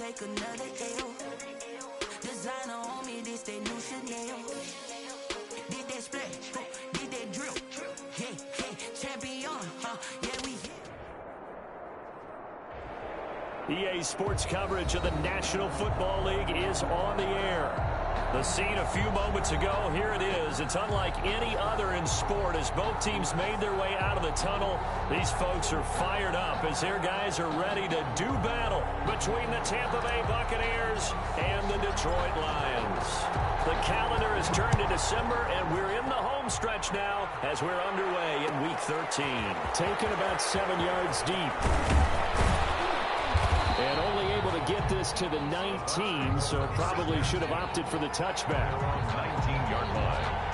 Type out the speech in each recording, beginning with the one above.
take another L. Designer on me, this that new Chanel. Did that splash, did that drill. Yeah, champion, yeah, we. EA Sports coverage of the National Football League is on the air. The scene a few moments ago, here it is. It's unlike any other in sport as both teams made their way out of the tunnel. These folks are fired up as their guys are ready to do battle between the Tampa Bay Buccaneers and the Detroit Lions. The calendar has turned to December, and we're in the home stretch now as we're underway in Week 13. Taken about 7 yards deep. And only able to get this to the 19, so probably should have opted for the touchback. 19-yard line.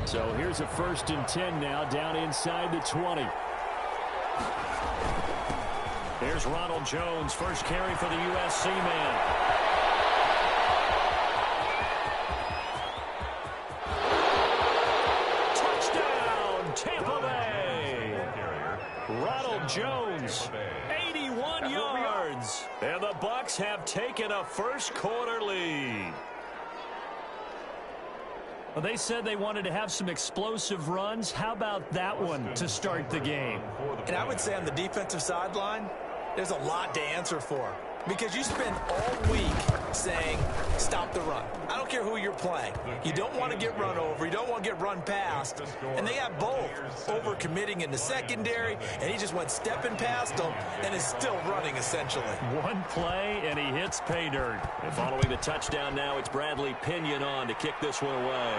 So here's a 1st and 10 now, down inside the 20. There's Ronald Jones, first carry for the USC man. Touchdown, Tampa Bay! Ronald Jones, 81 yards. And the Bucs have taken a first quarter lead. Well, they said they wanted to have some explosive runs. How about that one to start the game? And I would say on the defensive sideline, there's a lot to answer for. Because you spend all week saying, stop the run. I don't care who you're playing. You don't want to get run over. You don't want to get run past. And they got both over-committing in the secondary, and he just went stepping past them and is still running, essentially. One play, and he hits pay dirt. And following the touchdown now, it's Bradley Pinion on to kick this one away.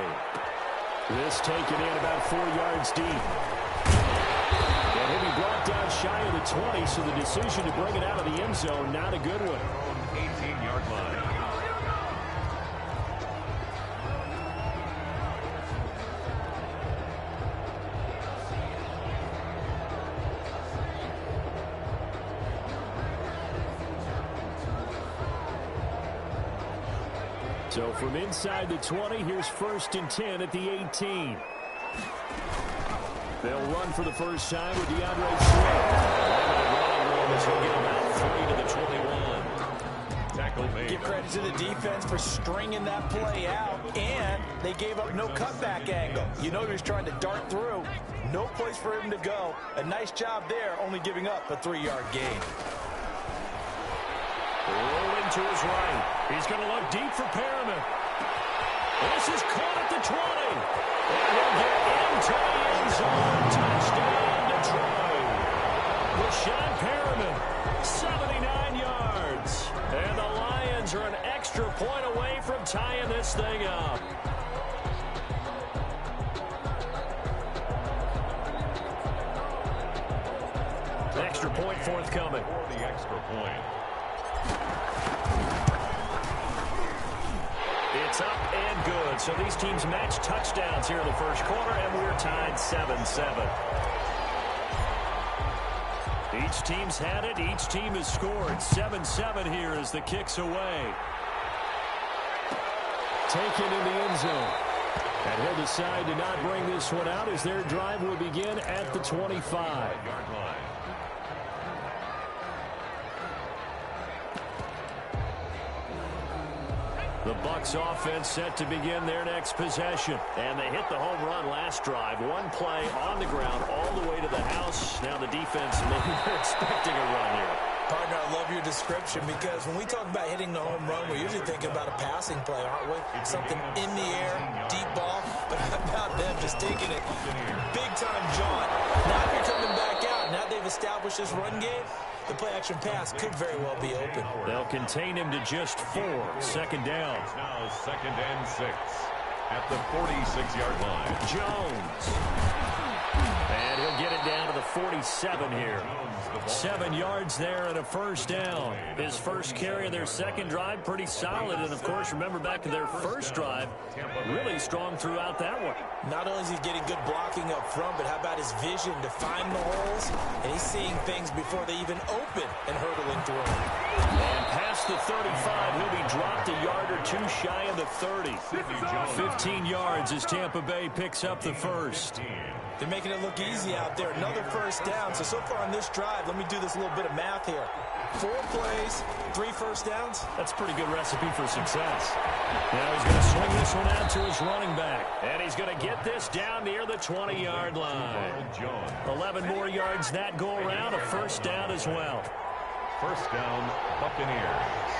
This taken in about 4 yards deep. And he'll be brought down shy of the 20, so the decision to bring it out of the end zone, not a good one. 18-yard line. So from inside the 20, here's 1st and 10 at the 18. They'll run for the first time with DeAndre Swift. He'll get about 3 to the 21. Tackle made. Give credit to the defense for stringing that play out, and they gave up no cutback angle. You know he was trying to dart through. No place for him to go. A nice job there, only giving up a 3-yard gain. Rolling to his right. He's going to look deep for Perriman. This is caught at the 20. And he'll get into the end zone. Touchdown, Detroit. Rashawn Perriman, 79 yards. And the Lions are an extra point away from tying this thing up. Extra point forthcoming. For the extra point. It's up and good. So these teams match touchdowns here in the first quarter, and we're tied 7-7. Each team's had it. Each team has scored. 7-7 here as the kick's away. Taken in the end zone. And he'll decide to not bring this one out as their drive will begin at the 25-yard line. The Bucs offense set to begin their next possession. And they hit the home run last drive. One play on the ground all the way to the house. Now the defense, maybe they're expecting a run here. Partner, I love your description because when we talk about hitting the home run, we're usually thinking about a passing play, aren't we? Something in the air, deep ball. But how about them just taking it big-time jaunt? Now you're coming back out. Now they've established this run game. The play-action pass could very well be open. They'll contain him to just 4. Second down. It's now 2nd and 6 at the 46-yard line. Jones. And he'll get it down to the 47 here. 7 yards there and a first down. His first carry of their second drive, pretty solid. And, of course, remember back to their first drive, really strong throughout that one. Not only is he getting good blocking up front, but how about his vision to find the holes? And he's seeing things before they even open and hurdling through them. And past the 35, he'll be dropped a yard or two shy of the 30. 15 yards as Tampa Bay picks up the first. They're making it look easy out there. Another first down. So far on this drive, let me do this little bit of math here. 4 plays, 3 first downs. That's a pretty good recipe for success. Now he's going to swing this one out to his running back. And he's going to get this down near the 20-yard line. 11 more yards that go around, a first down as well. First down, Buccaneers.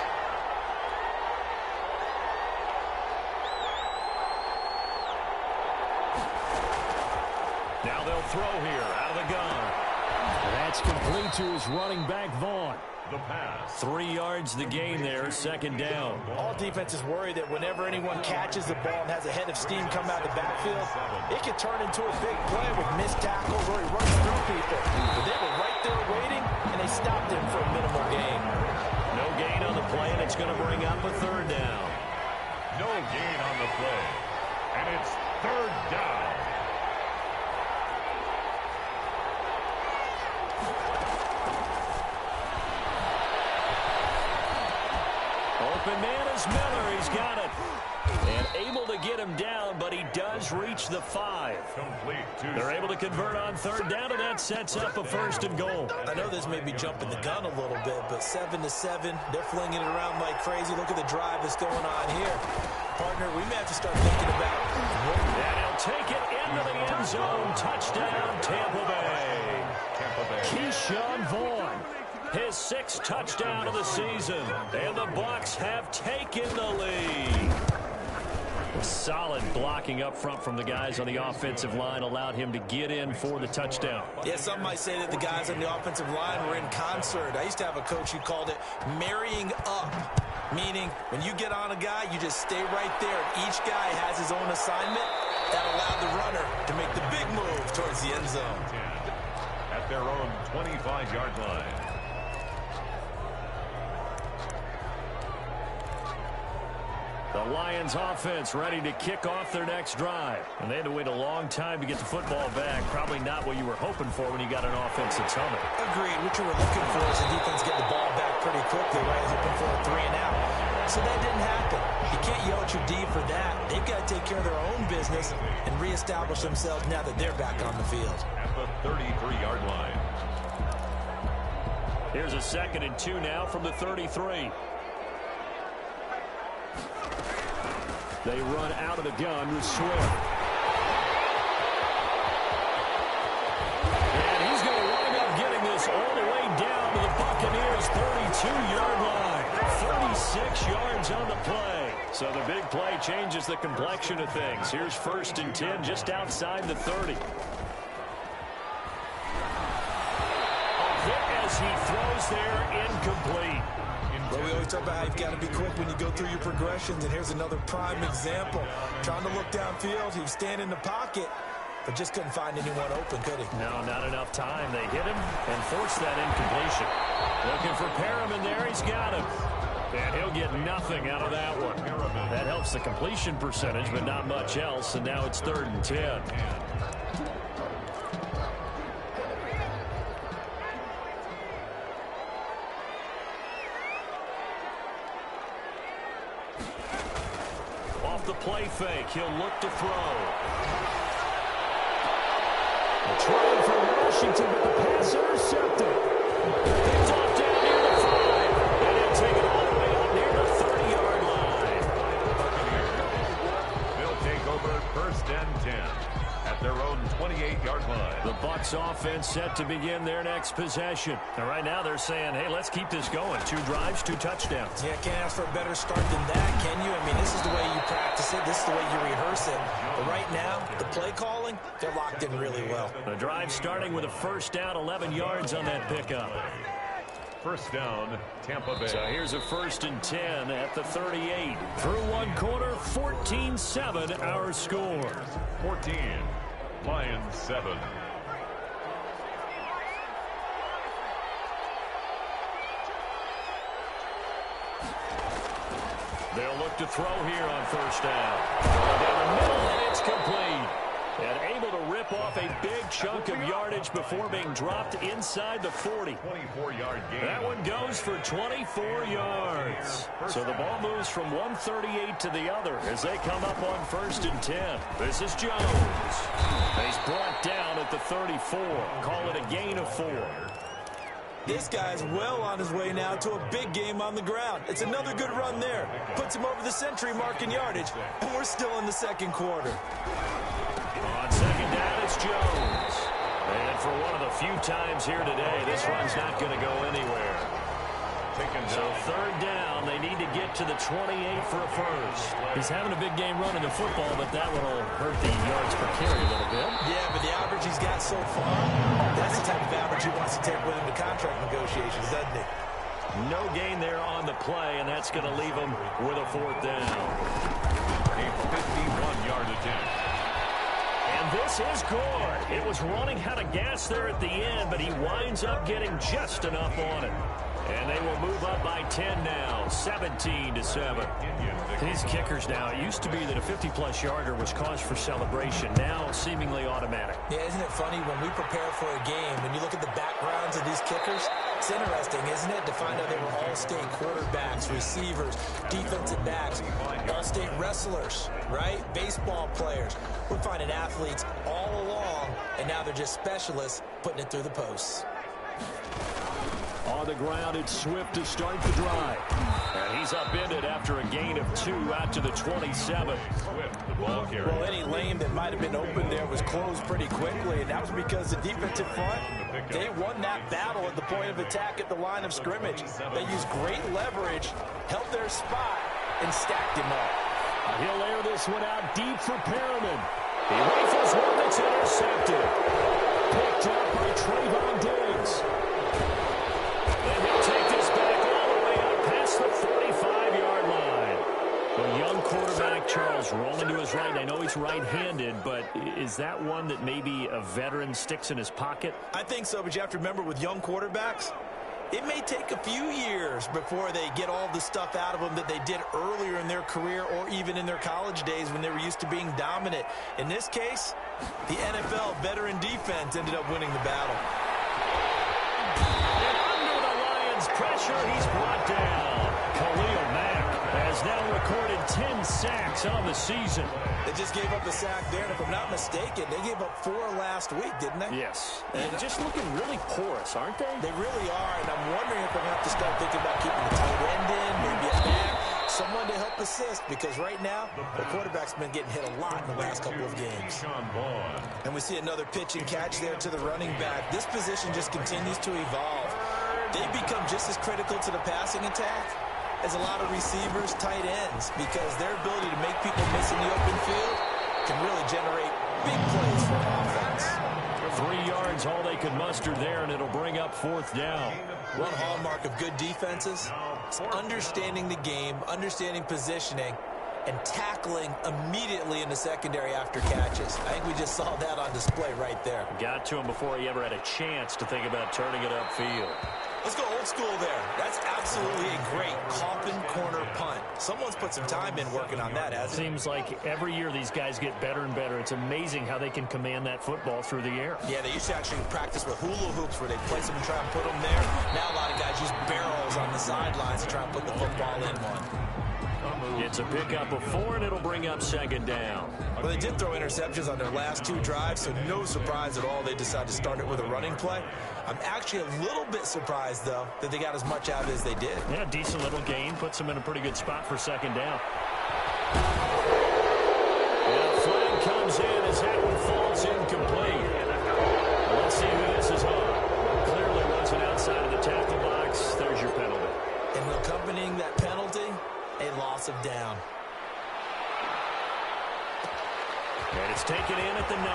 Now they'll throw here out of the gun. That's complete to his running back, Vaughn. The pass. 3 yards the gain there, second down. All defenses worry that whenever anyone catches the ball and has a head of steam come out of the backfield, it can turn into a big play with missed tackles or he runs through people. But they were right there waiting, and they stopped him for a minimal gain. No gain on the play, and it's going to bring up a third down. No gain on the play. And it's third down. Open man is Miller. He's got it. And able to get him down, but he does reach the 5. They're able to convert on third down, and that sets up a first and goal. I know this may be jumping the gun a little bit, but 7-7, they're flinging it around like crazy. Look at the drive that's going on here. Partner, we may have to start thinking about... And he'll take it into the end zone. Touchdown, Tampa Bay. Keyshawn Vaughn. His 6th touchdown of the season. And the Bucs have taken the lead. Solid blocking up front from the guys on the offensive line allowed him to get in for the touchdown. Yeah, some might say that the guys on the offensive line were in concert. I used to have a coach who called it marrying up, meaning when you get on a guy, you just stay right there. Each guy has his own assignment. That allowed the runner to make the big move towards the end zone. At their own 25-yard line. The Lions offense ready to kick off their next drive. And they had to wait a long time to get the football back. Probably not what you were hoping for when you got an offense that's humming. Agreed. What you were looking for is the defense get the ball back pretty quickly, right? Hoping for a 3 and out. So that didn't happen. You can't yell at your D for that. They've got to take care of their own business and reestablish themselves now that they're back on the field. At the 33-yard line. Here's a 2nd and 2 now from the 33. They run out of the gun with Swift. And he's going to wind up getting this all the way down to the Buccaneers' 32-yard line. 36 yards on the play. So the big play changes the complexion of things. Here's 1st and 10 just outside the 30. A hit as he throws there, incomplete. But we always talk about how you've got to be quick when you go through your progressions, and here's another prime example. Trying to look downfield, he was standing in the pocket, but just couldn't find anyone open, could he? No, not enough time. They hit him and forced that incompletion. Looking for Perriman there. He's got him. And he'll get nothing out of that one. That helps the completion percentage, but not much else, and now it's 3rd and 10. The play fake. He'll look to throw. Trying for Washington, but the pass intercepted. Picked off down near the 5. And he'll take it all the way up near the 30-yard line. They'll take over 1st and 10 at their own 28-yard line. The Bucs offense set to begin their next possession. And right now they're saying, hey, let's keep this going. 2 drives, 2 touchdowns. Yeah, can't ask for a better start than that, can you? I mean, this is the way you practice it. This is the way you rehearse it. But right now, the play calling, they're locked in really well. The drive starting with a first down, 11 yards on that pickup. First down, Tampa Bay. So here's a 1st and 10 at the 38. Through 1 quarter, 14-7 our score. 14, Lions 7. They'll look to throw here on first down. Going down the middle, and it's complete. And able to rip off a big chunk of yardage before being dropped inside the 40. 24-yard gain. That one goes for 24 yards. So the ball moves from 138 to the other as they come up on 1st and 10. This is Jones. He's brought down at the 34. Call it a gain of 4. This guy's well on his way now to a big game on the ground. It's another good run there. Puts him over the century mark in yardage, and we're still in the second quarter. On second down, it's Jones. And for one of the few times here today, this run's not going to go anywhere. So 3rd down, they need to get to the 28 for a first. He's having a big game running the football, but that one will hurt the yards per carry a little bit. Yeah, but the average he's got so far, that's the type of average he wants to take with him to contract negotiations, doesn't he? No gain there on the play, and that's going to leave him with a 4th down. A 51-yard attempt. And this is good. It was running out of gas there at the end, but he winds up getting just enough on it. And they will move up by 10 now, 17-7. These kickers now, it used to be that a 50-plus yarder was cause for celebration. Now, seemingly automatic. Yeah, isn't it funny when we prepare for a game, when you look at the backgrounds of these kickers, it's interesting, isn't it, to find out they were all-state quarterbacks, receivers, defensive backs, all-state wrestlers, right? Baseball players. We're finding athletes all along, and now they're just specialists putting it through the posts. On the ground, it's Swift to start the drive. And he's upended after a gain of 2 out to the 27. Swift, the ball carrier. Well, any lane that might have been open there was closed pretty quickly, and that was because the defensive front, they won that battle at the point of attack at the line of scrimmage. They used great leverage, held their spot, and stacked him up. He'll air this one out deep for Perriman. He rifles one that's intercepted. Picked up by Trayvon Diggs. And he'll take this back all the way up past the 45-yard line. The young quarterback, Charles, rolling to his right. I know he's right-handed, but is that one that maybe a veteran sticks in his pocket? I think so, but you have to remember with young quarterbacks, it may take a few years before they get all the stuff out of them that they did earlier in their career or even in their college days when they were used to being dominant. In this case, the NFL veteran defense ended up winning the battle. And under the Lions' pressure, he's brought down. Khalil Mack has now recorded 10 sacks on the season. They just gave up a sack there, and if I'm not mistaken, they gave up 4 last week, didn't they? Yes. And just looking really porous, aren't they? They really are, and I'm wondering if they're going to have to start thinking about keeping the tight end in, maybe a back, someone to help assist, because right now, the quarterback's been getting hit a lot in the last couple of games. And we see another pitch and catch there to the running back. This position just continues to evolve. They become just as critical to the passing attack as a lot of receivers, tight ends, because their ability to make people miss in the open field can really generate big plays for an offense. 3 yards, all they could muster there, and it'll bring up 4th down. One hallmark of good defenses is understanding the game, understanding positioning, and tackling immediately in the secondary after catches. I think we just saw that on display right there. Got to him before he ever had a chance to think about turning it upfield. Let's go old school there. That's absolutely a great coffin corner punt. Someone's put some time in working on that, hasn't it? Seems like every year these guys get better and better. It's amazing how they can command that football through the air. Yeah, they used to actually practice with hula hoops where they place them and try and put them there. Now a lot of guys use barrels on the sidelines to try and put the football in one. It's a pickup of 4, and it'll bring up 2nd down. Well, they did throw interceptions on their last 2 drives, so no surprise at all they decided to start it with a running play. I'm actually a little bit surprised, though, that they got as much out as they did. Yeah, decent little gain. Puts them in a pretty good spot for 2nd down. And a flag comes in as that one falls incomplete. Let's see who this is on. Clearly wasn't outside of the tackle box. There's your penalty. And accompanying that penalty, a loss of down. And it's taken in at the 9.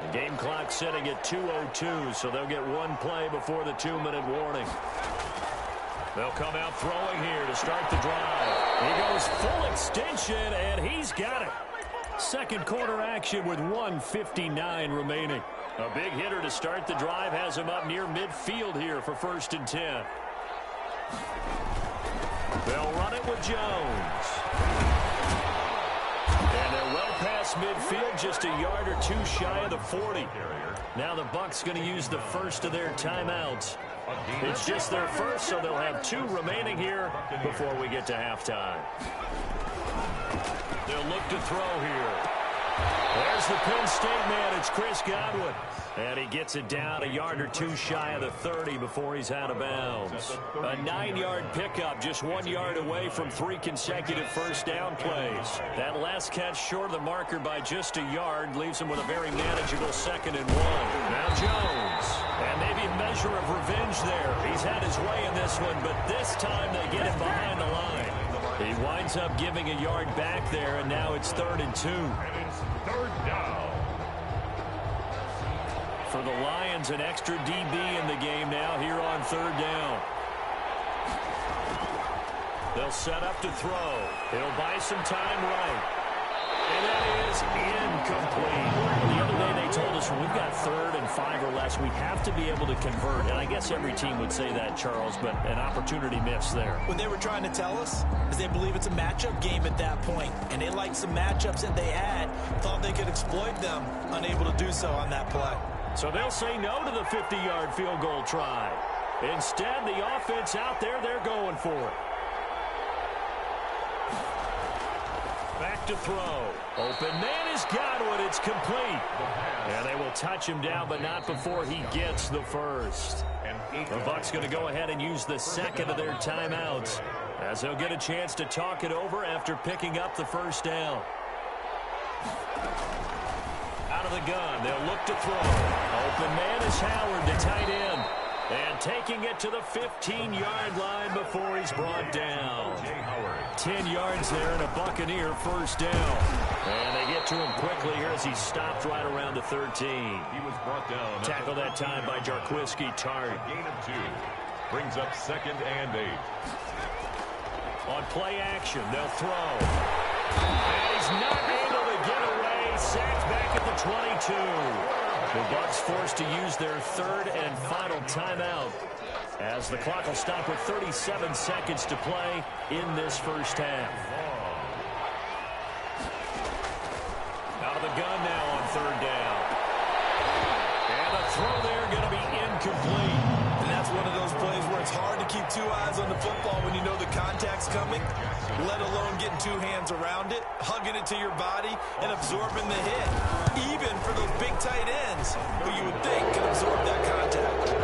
The game clock sitting at 2:02, so they'll get one play before the 2-minute warning. They'll come out throwing here to start the drive. He goes full extension, and he's got it. Second quarter action with 1:59 remaining. A big hitter to start the drive has him up near midfield here for 1st and 10. They'll run it with Jones. And they're well past midfield, just a yard or two shy of the 40. Now the Bucs going to use the first of their timeouts. It's just their first, so they'll have 2 remaining here before we get to halftime. They'll look to throw here. There's the Penn State man. It's Chris Godwin. And he gets it down a yard or two shy of the 30 before he's out of bounds. A 9-yard pickup, just 1 yard away from 3 consecutive first down plays. That last catch short of the marker by just a yard leaves him with a very manageable 2nd and 1. Now Jones. And maybe a measure of revenge there. He's had his way in this one, but this time they get him behind the line. He winds up giving a yard back there, and now it's 3rd and 2. And it's 3rd down. For the Lions, an extra DB in the game now here on 3rd down. They'll set up to throw. He'll buy some time right. And that is incomplete. The other day they told us when we've got 3rd and 5 or less, we have to be able to convert. And I guess every team would say that, Charles, but an opportunity missed there. What they were trying to tell us is they believe it's a matchup game at that point, and they liked some matchups that they had, thought they could exploit them, unable to do so on that play. So they'll say no to the 50-yard field goal try. Instead, the offense out there, they're going for it. Back to throw. Open man is Godwin. It's complete. And they will touch him down, but not before he gets the first. The Bucs going to go ahead and use the 2nd of their timeouts, as they'll get a chance to talk it over after picking up the first down. Out of the gun, they'll look to throw. Open man is Howard, the tight end. And taking it to the 15-yard line before he's brought down. 10 yards there and a Buccaneer first down. And they get to him quickly here as he's stopped right around the 13. He was brought down. Tackled that time by Jarquiski Tartt. Gain of 2. Brings up 2nd and 8. On play action, they'll throw. And he's not able to get away. Sacked back at the 22. The Bucs forced to use their 3rd and final timeout, as the clock will stop with 37 seconds to play in this first half. Out of the gun now on 3rd down. And the throw there going to be incomplete. And that's one of those plays where it's hard to keep 2 eyes on the football when you know the contact's coming, let alone getting 2 hands around it, hugging it to your body, and absorbing the hit. Even for those big tight ends, who you would think can absorb that contact.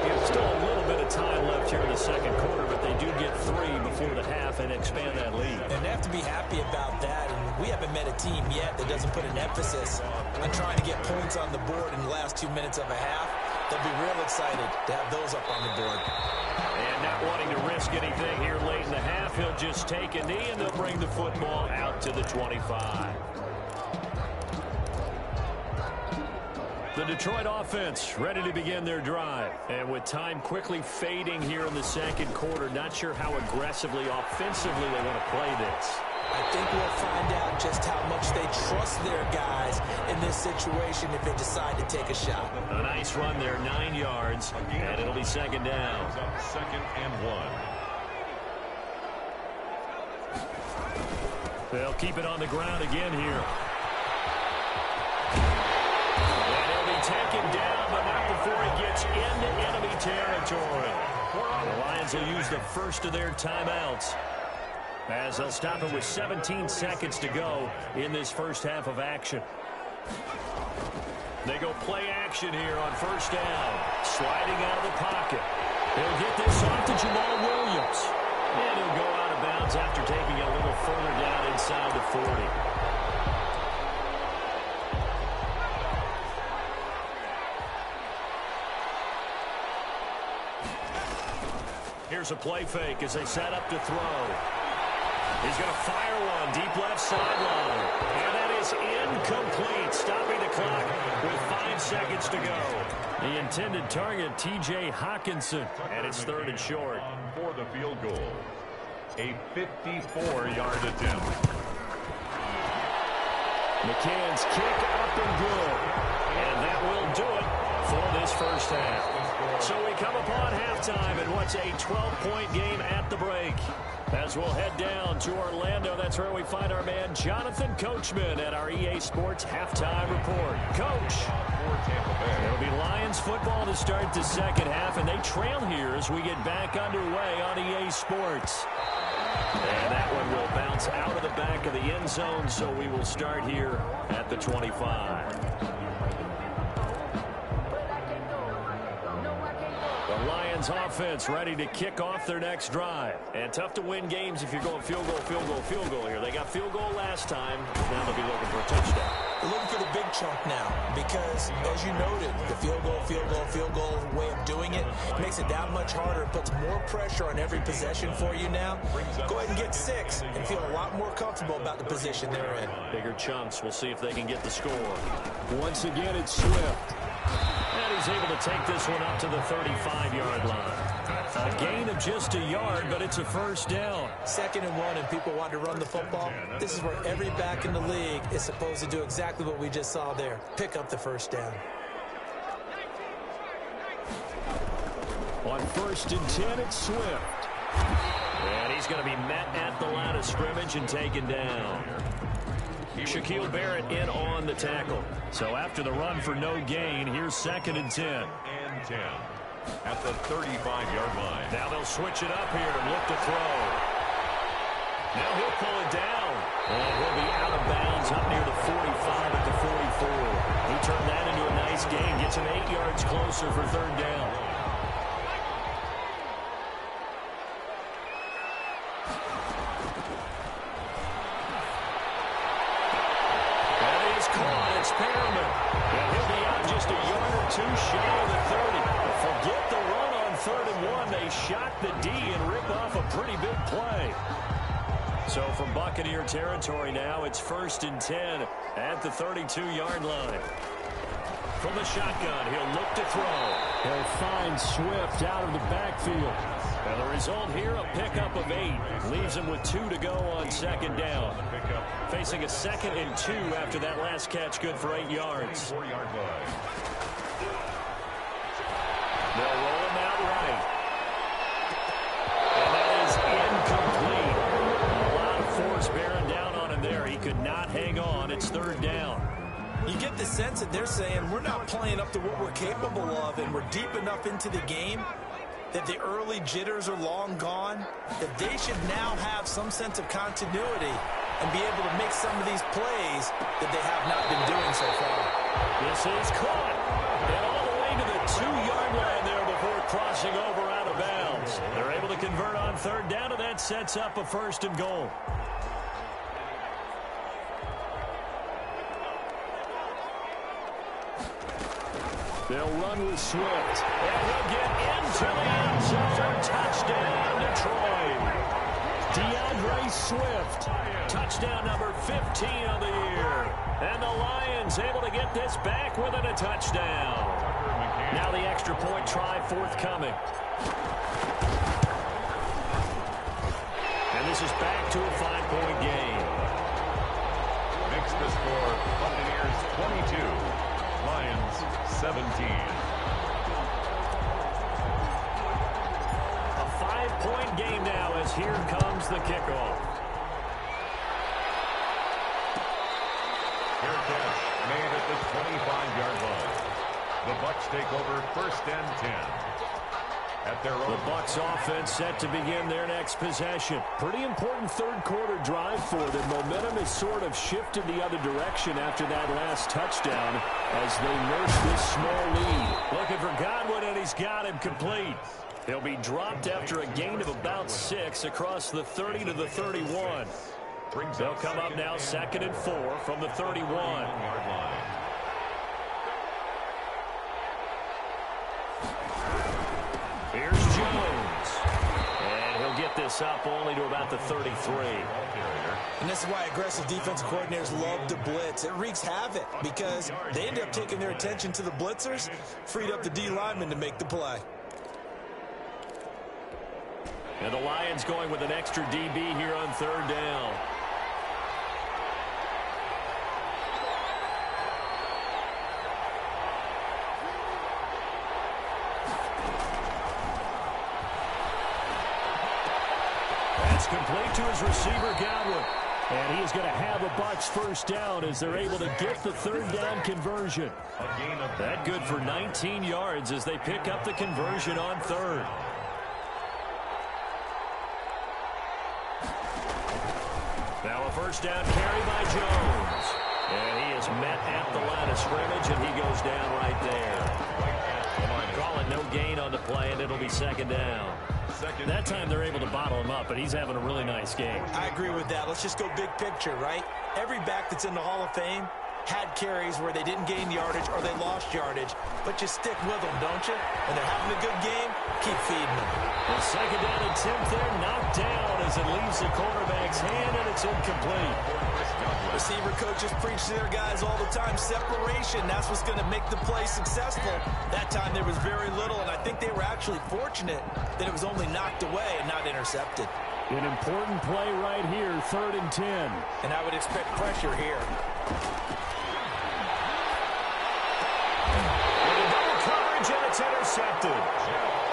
There's still a little bit of time left here in the 2nd quarter, but they do get 3 before the half and expand that lead. And they have to be happy about that. And we haven't met a team yet that doesn't put an emphasis on trying to get points on the board in the last 2 minutes of a half. They'll be real excited to have those up on the board. And not wanting to risk anything here late in the half, he'll just take a knee and they'll bring the football out to the 25. The Detroit offense ready to begin their drive. And with time quickly fading here in the 2nd quarter, not sure how aggressively, offensively they want to play this. I think we'll find out just how much they trust their guys in this situation if they decide to take a shot. A nice run there, 9 yards, and it'll be 2nd down. 2nd and 1. They'll keep it on the ground again here. Taken down, but not before he gets into enemy territory. The Lions will use the first of their timeouts, as they'll stop it with 17 seconds to go in this first half of action. They go play action here on 1st down. Sliding out of the pocket. He'll get this off to Jamal Williams. And he'll go out of bounds after taking it a little further down inside the 40. Here's a play fake as they set up to throw. He's going to fire one deep left sideline. And that is incomplete, stopping the clock with 5 seconds to go. The intended target, T.J. Hawkinson, and it's third and short. For the field goal, a 54-yard attempt. McCann's kick up and good. And that will do it for this first half. So we come upon halftime in what's a 12-point game at the break. As we'll head down to Orlando, that's where we find our man Jonathan Coachman at our EA Sports Halftime Report. Coach, it'll be Lions football to start the second half, and they trail here as we get back underway on EA Sports. And that one will bounce out of the back of the end zone, so we will start here at the 25. The Lions offense ready to kick off their next drive. And tough to win games if you're going field goal, field goal, field goal here. They got field goal last time. Now they'll be looking for a touchdown. They're looking for the big chunk now because, as you noted, the field goal way of doing it makes it that much harder. It puts more pressure on every possession for you now. Go ahead and get 6 and feel a lot more comfortable about the position they're in. Bigger chunks. We'll see if they can get the score. Once again, it's Swift. And he's able to take this one up to the 35-yard line. A gain of just a yard, but it's a first down. 2nd and 1, and people want to run the football. This is where every back in the league is supposed to do exactly what we just saw there. Pick up the first down. On 1st and 10, it's Swift. And he's going to be met at the line of scrimmage and taken down. Shaquille Barrett in on the tackle. So after the run for no gain, here's 2nd and 10. And 10 at the 35-yard line. Now they'll switch it up here and look to throw. Now he'll pull it down. And he'll be out of bounds up near the 45 at the 44. He turned that into a nice gain. Gets him 8 yards closer for 3rd down. Forget the run on 3rd and 1. They shot the D and rip off a pretty big play. So from Buccaneer territory now, it's 1st and 10 at the 32-yard line. From the shotgun, he'll look to throw. He'll find Swift out of the backfield. And the result here, a pickup of 8. Leaves him with 2 to go on 2nd down. Facing a 2nd and 2 after that last catch, good for 8 yards. They'll roll him out right. And that is incomplete. A lot of force bearing down on him there. He could not hang on. It's 3rd down. You get the sense that they're saying we're not playing up to what we're capable of, and we're deep enough into the game that the early jitters are long gone, that they should now have some sense of continuity and be able to make some of these plays that they have not been doing so far. This is caught. And all the way to the 2-yard line there before crossing over out of bounds. They're able to convert on 3rd down, and that sets up a 1st and goal. They'll run with Swift. And he'll get into the end zone. Touchdown, Detroit. DeAndre Swift. Touchdown number 15 of the year. And the Lions able to get this back within a touchdown. Now the extra point try forthcoming. And this is back to a 5-point game. Makes the score Buccaneers 22. Lions 17. A 5-point game now as here comes the kickoff. Fair catch made at the 25-yard line. The Bucs take over 1st and 10. At their own. The Bucs offense set to begin their next possession. Pretty important 3rd quarter drive for them. Momentum has sort of shifted the other direction after that last touchdown as they nurse this small lead. Looking for Godwin, and he's got him complete. He'll be dropped after a gain of about 6 across the 30 to the 31. They'll come up now 2nd and 4 from the 31. Here's Jones. And he'll get this this up only to about the 33. And this is why aggressive defensive coordinators love to blitz. It wreaks havoc because they end up taking their attention to the blitzers, freed up the D lineman to make the play. And the Lions going with an extra DB here on third down. That's complete to his receiver, Godwin. And he is going to have a Bucs first down as they're able to get the third down conversion. That good for 19 yards as they pick up the conversion on third. Now a first down carry by Jones. And he is met at the line of scrimmage, and he goes down right there. Call it no gain on the play, and it'll be second down. That time they're able to bottle him up, but he's having a really nice game. I agree with that. Let's just go big picture, right? Every back that's in the Hall of Fame had carries where they didn't gain yardage or they lost yardage, but you stick with them, don't you? When they're having a good game, keep feeding them. The second down attempt there, knocked down as it leaves the quarterback's hand, and it's incomplete. Receiver coaches preach to their guys all the time, separation, that's what's going to make the play successful. That time there was very little, and I think they were actually fortunate that it was only knocked away and not intercepted. An important play right here, 3rd and 10. And I would expect pressure here. And it's intercepted.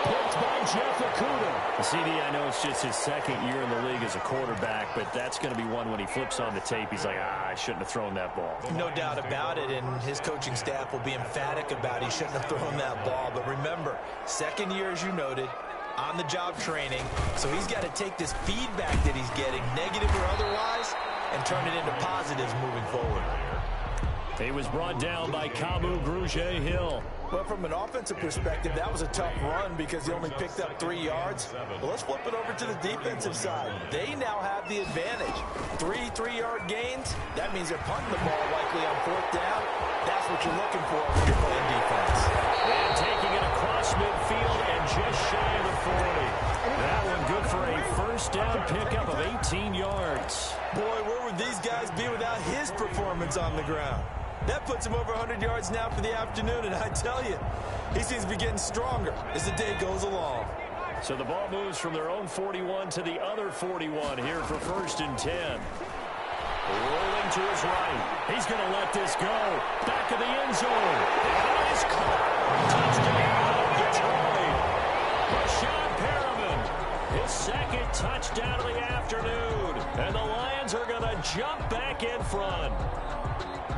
Picked by Jeff Okudah. CD, I know it's just his second year in the league as a quarterback, but that's going to be one when he flips on the tape. He's like, I shouldn't have thrown that ball. No doubt about it, and his coaching staff will be emphatic about he shouldn't have thrown that ball. But remember, second year, as you noted, on-the-job training, so he's got to take this feedback that he's getting, negative or otherwise, and turn it into positives moving forward. He was brought down by Kamu Grugier-Hill. Well, from an offensive perspective, that was a tough run because he only picked up 3 yards. Well, let's flip it over to the defensive side. They now have the advantage. 3 3-yard gains, that means they're punting the ball likely on 4th down. That's what you're looking for when you're playing defense. And taking it across midfield and just shy of the 40. That one good for a first down pickup of 18 yards. Boy, where would these guys be without his performance on the ground? That puts him over 100 yards now for the afternoon, and I tell you, he seems to be getting stronger as the day goes along. So the ball moves from their own 41 to the other 41 here for 1st and 10. Rolling to his right. He's going to let this go. Back of the end zone. And it is caught. Touchdown, Detroit. Rashad Perriman, his second touchdown of the afternoon. And the Lions are going to jump back in front.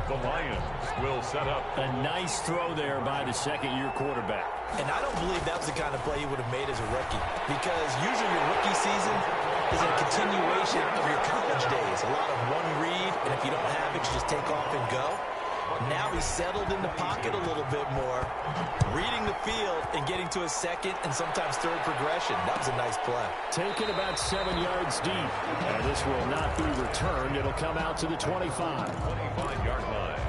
The Lions will set up. A nice throw there by the second-year quarterback. And I don't believe that was the kind of play he would have made as a rookie, because usually your rookie season is a continuation of your college days. A lot of one read, and if you don't have it, you just take off and go. Now he's settled in the pocket a little bit more, reading the field and getting to a second and sometimes third progression. That was a nice play. Taken about 7 yards deep. And this will not be returned. It'll come out to the 25. 25-yard line.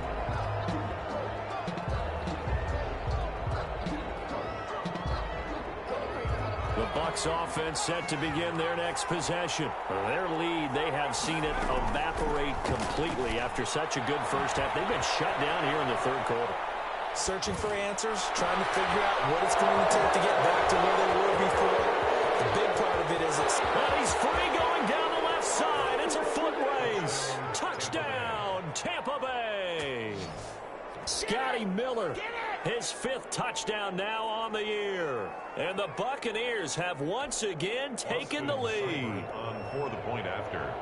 The Bucs offense set to begin their next possession. Their lead, they have seen it evaporate completely after such a good first half. They've been shut down here in the third quarter. Searching for answers, trying to figure out what it's going to take to get back to where they were before. The big part of it is it's... Well, he's free going down the left side. It's a foot race. Touchdown, Tampa Bay. Scotty Miller, his 5th touchdown now on the year. And the Buccaneers have once again taken the lead. For the point after.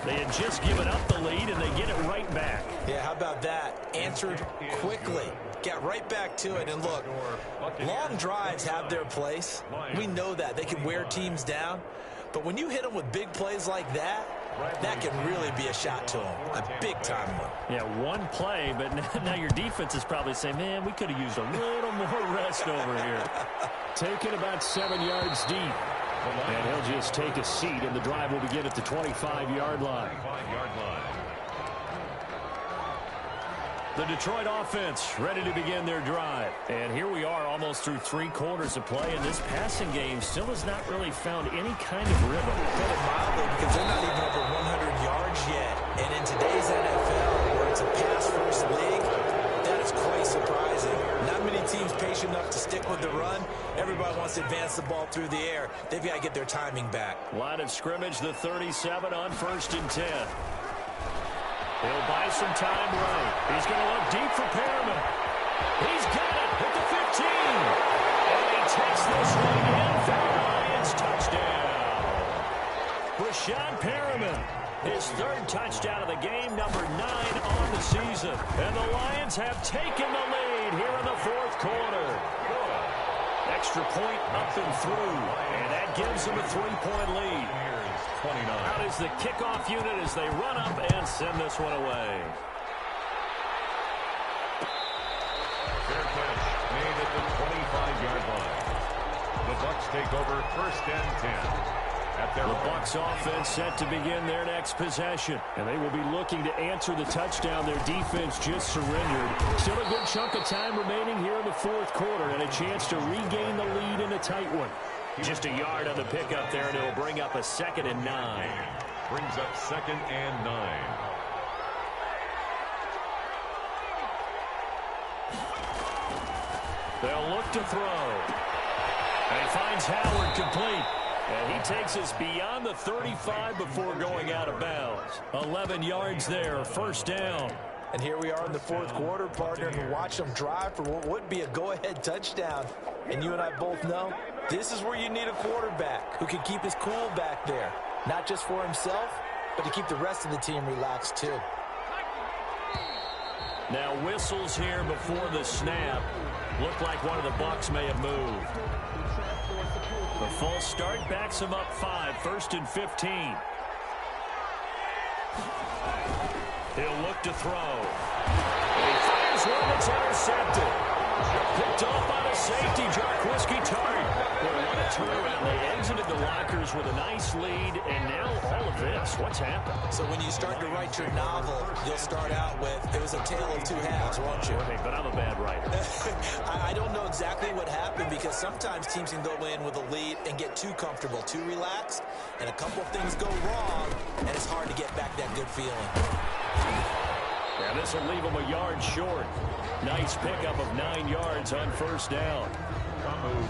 They had just given up the lead, and they get it right back. Yeah, how about that? Answered quickly. Got right back to it. And look, long drives have their place. We know that. They can wear teams down. But when you hit them with big plays like that, that can really be a shot to them. A big-time one. Yeah, one play, but now your defense is probably saying, man, we could have used a little more rest over here. Taken about 7 yards deep. And he'll just take a seat, and the drive will begin at the 25-yard line. 25-yard line. The Detroit offense ready to begin their drive. And here we are almost through 3 quarters of play, and this passing game still has not really found any kind of rhythm. Put it mildly, because they're not even over 100 yards yet. And in today's NFL, where it's a pass-first league, that is quite surprising. Not many teams patient enough to stick with the run. Everybody wants to advance the ball through the air. They've got to get their timing back. Line of scrimmage, the 37 on 1st and 10. He'll buy some time right. He's going to look deep for Perriman. He's got it at the 15. And he takes this one in for the Lions touchdown. Rashad Perriman, his 3rd touchdown of the game, number 9 on the season. And the Lions have taken the lead here in the 4th quarter. Extra point up and through. And that gives them a 3-point lead. 29. Out is the kickoff unit as they run up and send this one away. Fair catch made at the 25-yard line. The Bucs take over 1st and 10. The Bucs offense set to begin their next possession. And they will be looking to answer the touchdown their defense just surrendered. Still a good chunk of time remaining here in the 4th quarter and a chance to regain the lead in a tight one. Just a yard on the pickup there, and it'll bring up a 2nd and 9. Brings up 2nd and 9. They'll look to throw. And he finds Howard complete. And he takes us beyond the 35 before going out of bounds. 11 yards there, 1st down. And here we are in the 4th quarter, partner, and watch them drive for what would be a go-ahead touchdown. And you and I both know this is where you need a quarterback who can keep his cool back there. Not just for himself, but to keep the rest of the team relaxed too. Now whistles here before the snap. Looked like one of the Bucs may have moved. The false start backs him up 5, 1st and 15. He'll look to throw. He fires one that's intercepted. Picked off by the safety, Jarquiski Tart. What a turnaround. They exited the lockers with a nice lead, and now all of this. What's happened? So when you start to write your novel, you'll start out with, it was a tale of 2 halves, won't you? Hey, but I'm a bad writer. I don't know exactly what happened, because sometimes teams can go in with a lead and get too comfortable, too relaxed, and a couple of things go wrong, and it's hard to get back that good feeling. Yeah, this will leave them a yard short. Nice pickup of 9 yards on 1st down.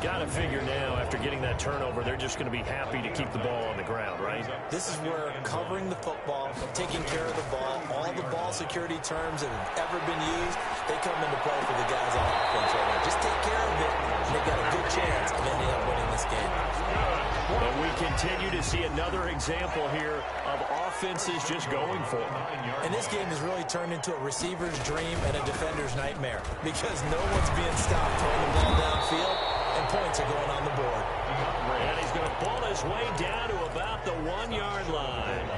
Got to figure now, after getting that turnover, they're just going to be happy to keep the ball on the ground, right? This is where covering the football, taking care of the ball, all the ball security terms that have ever been used, they come into play for the guys on offense right now. Just take care of it, and they've got a good chance of ending up winning this game. But we continue to see another example here of offenses just going for it. And this game has really turned into a receiver's dream and a defender's nightmare, because no one's being stopped throwing the ball downfield, and points are going on the board. And he's going to pull his way down to about the 1-yard line.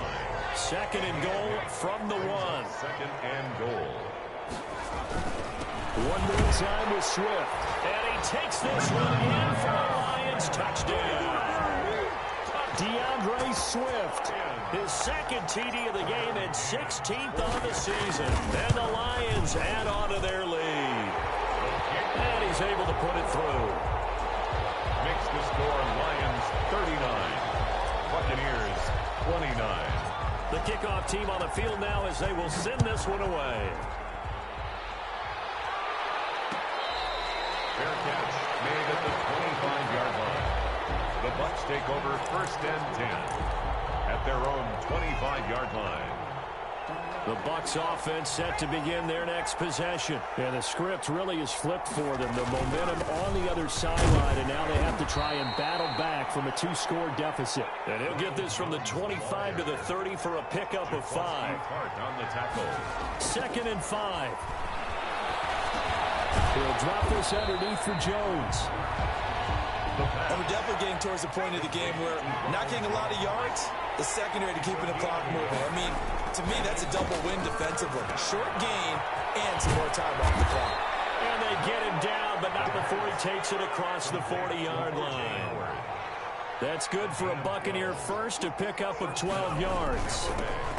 2nd and goal from the 1. 2nd and goal. One more time with Swift. And he takes this one in for a Lions touchdown. DeAndre Swift, his 2nd TD of the game and 16th on the season. And the Lions add on to their lead. And he's able to put it through. Makes the score Lions 39. Buccaneers 29. The kickoff team on the field now as they will send this one away. Fair catch made at the 25-yard line. The Bucs take over 1st and 10 at their own 25-yard line. The Bucs offense set to begin their next possession. And the script really is flipped for them. The momentum on the other sideline, and now they have to try and battle back from a 2-score deficit. And he'll get this from the 25 to the 30 for a pickup of 5. On the tackle. 2nd and 5. He'll drop this underneath for Jones. And we're definitely getting towards the point of the game where not getting a lot of yards is secondary to keeping the clock moving. I mean, to me, that's a double win defensively. Short gain and some more time off the clock. And they get him down, but not before he takes it across the 40-yard line. That's good for a Buccaneer first, a pickup of 12 yards.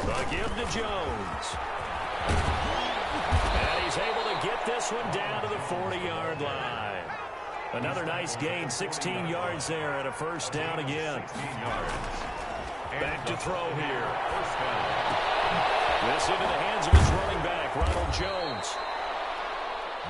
The give to Jones. And he's able to get this one down to the 40-yard line. Another nice gain, 16 yards there, and a first down again. Back to throw here. This into the hands of his running back, Ronald Jones.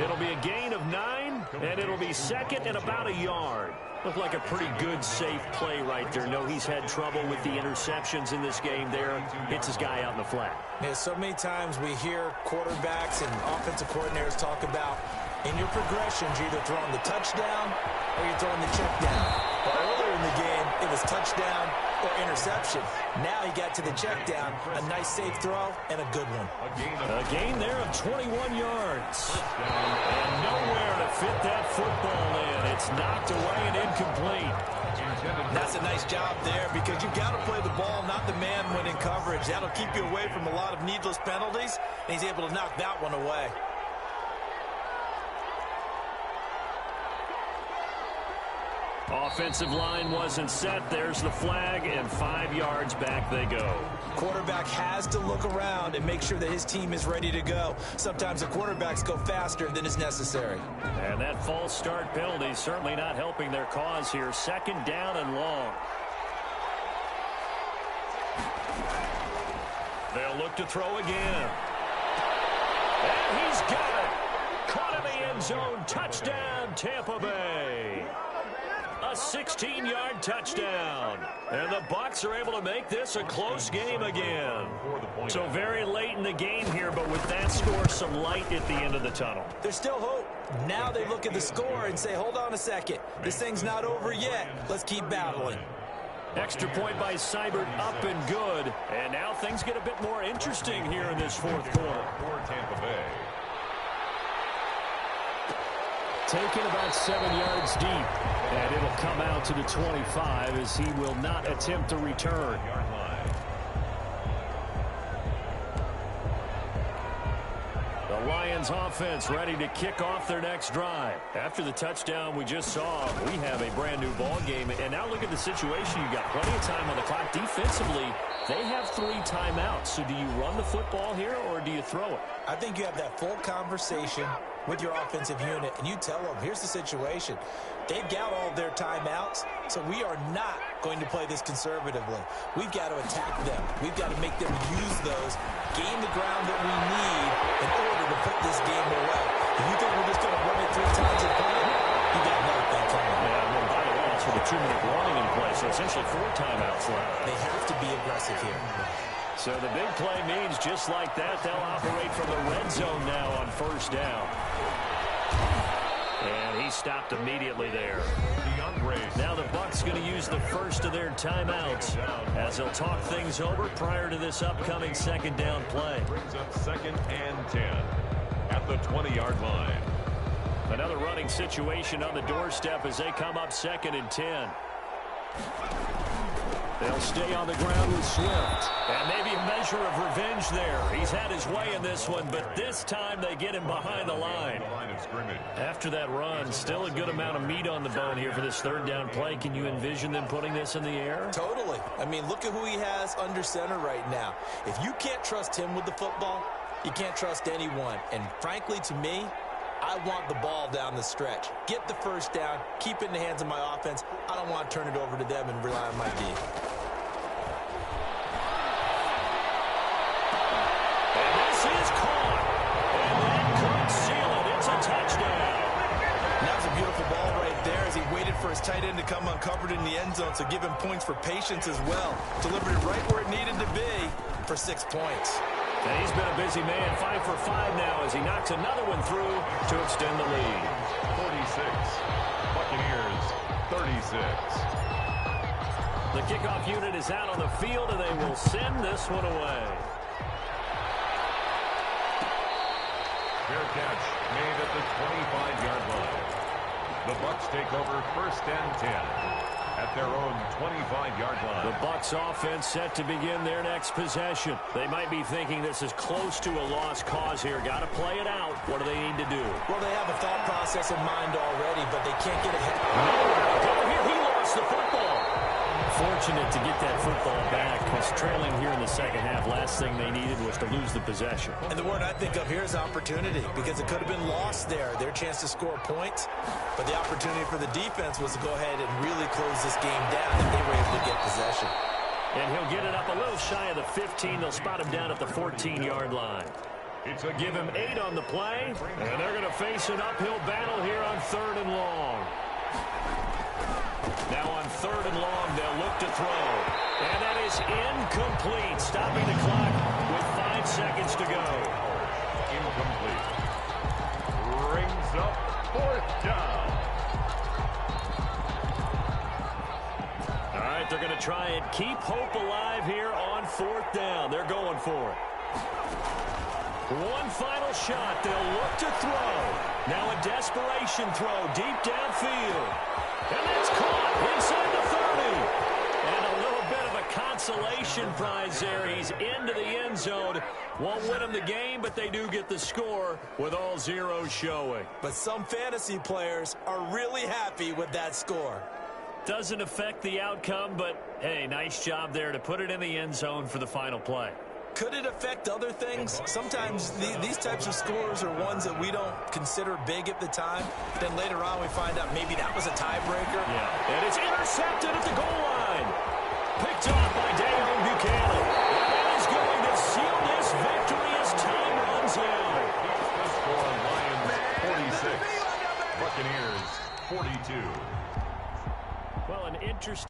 It'll be a gain of 9, and it'll be second and about a yard. Looked like a pretty good, safe play right there. No, he's had trouble with the interceptions in this game there. Hits his guy out in the flat. Yeah, so many times we hear quarterbacks and offensive coordinators talk about in your progressions, you're either throwing the touchdown or you're throwing the check down. But earlier in the game, it was touchdown or interception. Now he got to the check down, a nice safe throw, and a good one. A gain there of 21 yards. And nowhere to fit that football in. It's knocked away and incomplete. That's a nice job there because you've got to play the ball, not the man when in coverage. That'll keep you away from a lot of needless penalties, and he's able to knock that one away. Offensive line wasn't set. There's the flag, and 5 yards back they go. Quarterback has to look around and make sure that his team is ready to go. Sometimes the quarterbacks go faster than is necessary. And that false start penalty certainly not helping their cause here. Second down and long. They'll look to throw again. And he's got it. Caught in the end zone. Touchdown, Tampa Bay. A 16-yard touchdown. And the Bucs are able to make this a close game again. So very late in the game here, but with that score, some light at the end of the tunnel. There's still hope. Now they look at the score and say, hold on a second. This thing's not over yet. Let's keep battling. Extra point by Seibert, up and good. And now things get a bit more interesting here in this fourth quarter. For Tampa Bay. Taken about 7 yards deep, and it'll come out to the 25 as he will not attempt to return. The Lions offense ready to kick off their next drive. After the touchdown we just saw, we have a brand new ball game. And now look at the situation. You've got plenty of time on the clock. Defensively, they have 3 timeouts. So do you run the football here or do you throw it? I think you have that full conversation with your offensive unit, and you tell them, here's the situation. They've got all their timeouts, so we are not going to play this conservatively. We've got to attack them. We've got to make them use those, gain the ground that we need in order to put this game away. If you think we're just going to run it 3 times and play it, you got another thing coming. Yeah, and then by the way, it's with a 2-minute warning in place, so essentially 4 timeouts left. They have to be aggressive here. So the big play means just like that, they'll operate from the red zone now on first down. And he stopped immediately there. Now the Bucs going to use the first of their timeouts as they'll talk things over prior to this upcoming second down play. Brings up 2nd and 10 at the 20-yard line. Another running situation on the doorstep as they come up 2nd and 10. They'll stay on the ground with Swift. And maybe a measure of revenge there. He's had his way in this one, but this time they get him behind the line. After that run, still a good amount of meat on the bone here for this third down play. Can you envision them putting this in the air? Totally. I mean, look at who he has under center right now. If you can't trust him with the football, you can't trust anyone. And frankly, to me, I want the ball down the stretch. Get the first down, keep it in the hands of my offense. I don't want to turn it over to them and rely on my D. And this is caught. And that could seal it. It's a touchdown. That was a beautiful ball right there as he waited for his tight end to come uncovered in the end zone, so give him points for patience as well. Delivered it right where it needed to be for 6 points. And he's been a busy man, 5 for 5 now as he knocks another one through to extend the lead. 46. Buccaneers, 36. The kickoff unit is out on the field, and they will send this one away. Fair catch made at the 25-yard line. The Bucs take over 1st and 10 at their own 25-yard line. The Bucs offense set to begin their next possession. They might be thinking this is close to a lost cause here. Got to play it out. What do they need to do? Well, they have a thought process in mind already, but they can't get ahead. Nowhere to go here. He lost the football. fortunate to get that football back because trailing here in the second half, last thing they needed was to lose the possession. And the word I think of here is opportunity because it could have been lost there, their chance to score points. But the opportunity for the defense was to go ahead and really close this game down if they were able to get possession. And he'll get it up a little shy of the 15. They'll spot him down at the 14-yard line. Give him 8 on the play, and they're going to face an uphill battle here on 3rd and long. Now on 3rd and long, they'll look to throw. And that is incomplete, stopping the clock with 5 seconds to go. Incomplete. Brings up 4th down. All right, they're going to try and keep hope alive here on 4th down. They're going for it. One final shot. They'll look to throw. Now a desperation throw deep downfield. And that's caught inside the 30. And a little bit of a consolation prize there. He's into the end zone. Won't win them the game, but they do get the score with all zeros showing. But some fantasy players are really happy with that score. Doesn't affect the outcome, but, hey, nice job there to put it in the end zone for the final play. Could it affect other things? Sometimes these types of scores are ones that we don't consider big at the time. Then later on we find out maybe that was a tiebreaker. Yeah, and it's intercepted at the goal line. Picked off by Dayon Buchanan. And that is going to seal this victory as time runs out. The score, Lions 46, Buccaneers 42. Well, an interesting...